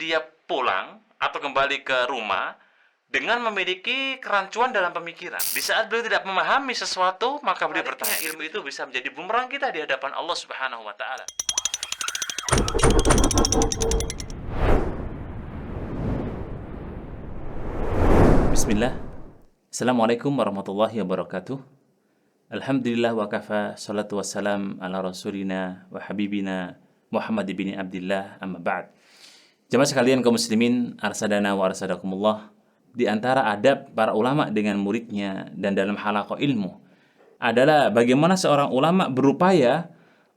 dia pulang atau kembali ke rumah dengan memiliki kerancuan dalam pemikiran. Di saat beliau tidak memahami sesuatu, maka beliau bertanya. Ilmu itu bisa menjadi bumerang kita di hadapan Allah Subhanahu wa taala. Bismillah. Assalamualaikum warahmatullahi wabarakatuh. Alhamdulillah wa kafa, salatu wassalam ala rasulina wa habibina Muhammad bin Abdillah, amma ba'd. Jemaah sekalian kaum muslimin, arsadana wa arsadakumullah. Di antara adab para ulama dengan muridnya dan dalam halaqah ilmu adalah bagaimana seorang ulama berupaya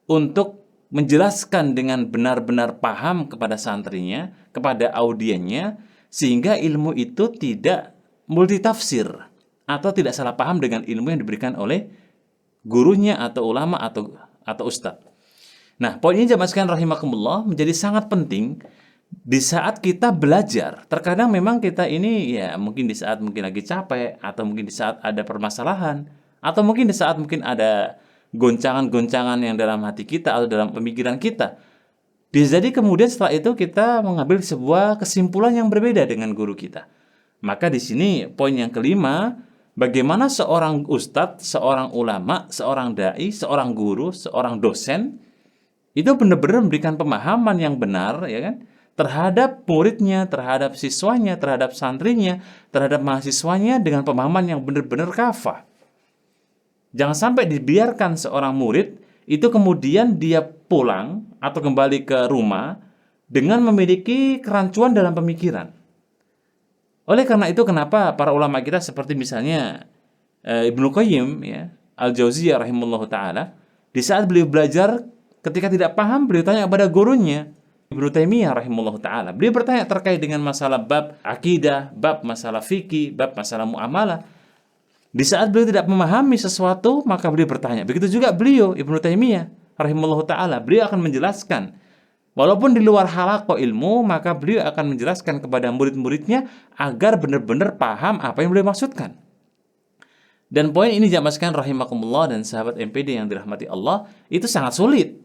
untuk menjelaskan dengan benar-benar paham kepada santrinya, kepada audiennya, sehingga ilmu itu tidak multitafsir atau tidak salah paham dengan ilmu yang diberikan oleh gurunya atau ulama atau ustadz. Nah, poin ini jemaah sekalian rahimakumullah menjadi sangat penting di saat kita belajar. Terkadang memang kita ini ya mungkin di saat mungkin lagi capek, atau mungkin di saat ada permasalahan, atau mungkin di saat mungkin ada goncangan-goncangan yang dalam hati kita atau dalam pemikiran kita. Bisa jadi kemudian setelah itu kita mengambil sebuah kesimpulan yang berbeda dengan guru kita. Maka di sini poin yang kelima, bagaimana seorang ustadz, seorang ulama, seorang dai, seorang guru, seorang dosen itu benar-benar memberikan pemahaman yang benar, ya kan, terhadap muridnya, terhadap siswanya, terhadap santrinya, terhadap mahasiswanya dengan pemahaman yang benar-benar kafah. Jangan sampai dibiarkan seorang murid itu kemudian dia pulang atau kembali ke rumah dengan memiliki kerancuan dalam pemikiran. Oleh karena itu, kenapa para ulama kita seperti misalnya Ibnu Qayyim, ya, Al-Jauziyah rahimahullahu ta'ala, di saat beliau belajar, ketika tidak paham, beliau tanya kepada gurunya, Ibnu Taimiyah rahimahullahu ta'ala. Beliau bertanya terkait dengan masalah bab akidah, bab masalah fikih, bab masalah muamalah. Di saat beliau tidak memahami sesuatu, maka beliau bertanya. Begitu juga beliau, Ibnu Taimiyah rahimahullahu ta'ala, beliau akan menjelaskan. Walaupun di luar halaqah ilmu, maka beliau akan menjelaskan kepada murid-muridnya agar benar-benar paham apa yang beliau maksudkan. Dan poin ini jamaah sekalian rahimakumullah dan sahabat MPD yang dirahmati Allah, itu sangat sulit.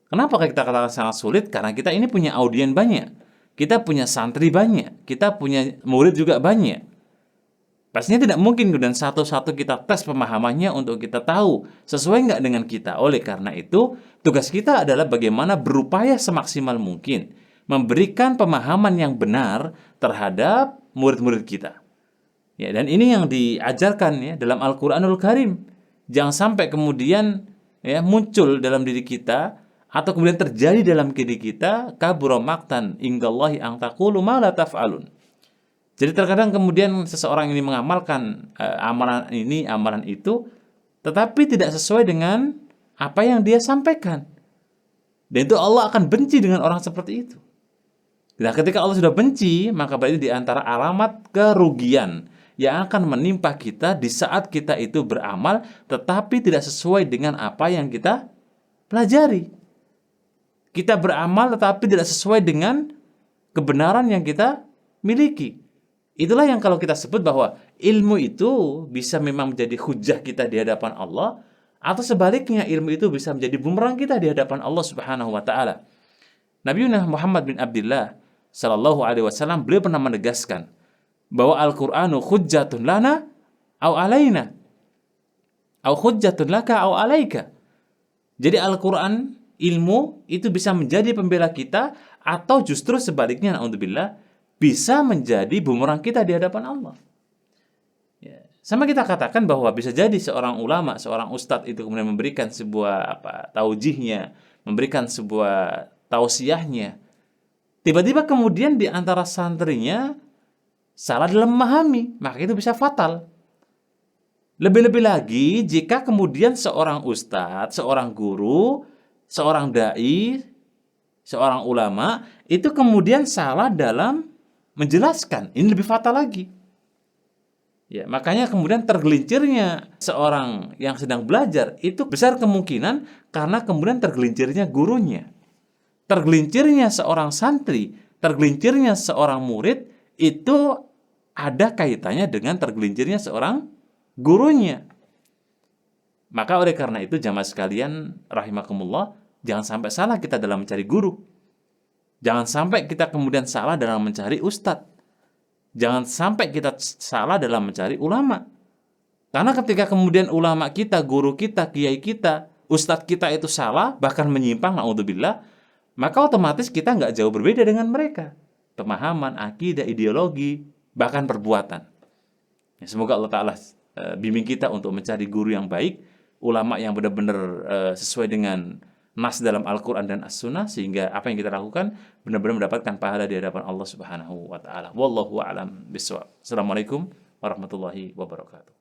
Kenapa kita katakan sangat sulit? Karena kita ini punya audien banyak. Kita punya santri banyak. Kita punya murid juga banyak. Pastinya tidak mungkin dan satu-satu kita tes pemahamannya untuk kita tahu sesuai nggak dengan kita. Oleh karena itu, tugas kita adalah bagaimana berupaya semaksimal mungkin memberikan pemahaman yang benar terhadap murid-murid kita. Ya, dan ini yang diajarkan ya dalam Al-Qur'anul Karim. Jangan sampai kemudian ya muncul dalam diri kita atau kemudian terjadi dalam diri kita kabura maqtan indallahi an taqulu ma la taf'alun. Jadi terkadang kemudian seseorang ini mengamalkan amalan ini, amalan itu, tetapi tidak sesuai dengan apa yang dia sampaikan. Dan itu Allah akan benci dengan orang seperti itu. Nah, ketika Allah sudah benci, maka berarti di antara alamat kerugian yang akan menimpa kita di saat kita itu beramal, tetapi tidak sesuai dengan apa yang kita pelajari. Kita beramal tetapi tidak sesuai dengan kebenaran yang kita miliki. Itulah yang kalau kita sebut bahwa ilmu itu bisa memang menjadi hujah kita di hadapan Allah, atau sebaliknya ilmu itu bisa menjadi bumerang kita di hadapan Allah Subhanahu wa taala. Nabi Muhammad bin Abdillah sallallahu alaihi wasallam beliau pernah menegaskan bahwa Al-Qur'anu hujjatun lana au alaina au hujjatun laka au alaika. Jadi Al-Qur'an, ilmu itu bisa menjadi pembela kita atau justru sebaliknya, naudzubillah, bisa menjadi bumerang kita di hadapan Allah. Ya. Sama kita katakan bahwa bisa jadi seorang ulama, seorang ustadz itu kemudian memberikan sebuah taujihnya, memberikan sebuah tausiahnya. Tiba-tiba kemudian di antara santrinya salah dalam memahami, maka itu bisa fatal. Lebih-lebih lagi jika kemudian seorang ustadz, seorang guru, seorang dai, seorang ulama itu kemudian salah dalam menjelaskan, ini lebih fatal lagi. Ya, makanya kemudian tergelincirnya seorang yang sedang belajar itu besar kemungkinan karena kemudian tergelincirnya gurunya. Tergelincirnya seorang santri, tergelincirnya seorang murid itu ada kaitannya dengan tergelincirnya seorang gurunya. Maka oleh karena itu jamaah sekalian rahimakumullah, jangan sampai salah kita dalam mencari guru. Jangan sampai kita kemudian salah dalam mencari ustadz. Jangan sampai kita salah dalam mencari ulama. Karena ketika kemudian ulama kita, guru kita, kiai kita, ustadz kita itu salah, bahkan menyimpang, naudzubillah, maka otomatis kita nggak jauh berbeda dengan mereka. Pemahaman, akidah, ideologi, bahkan perbuatan. Ya, semoga Allah Ta'ala bimbing kita untuk mencari guru yang baik, ulama yang benar-benar sesuai dengan nas dalam Al-Quran dan As-Sunnah, sehingga apa yang kita lakukan benar-benar mendapatkan pahala di hadapan Allah Subhanahu wa Ta'ala. Wallahu a'lam bishawab. Assalamualaikum warahmatullahi wabarakatuh.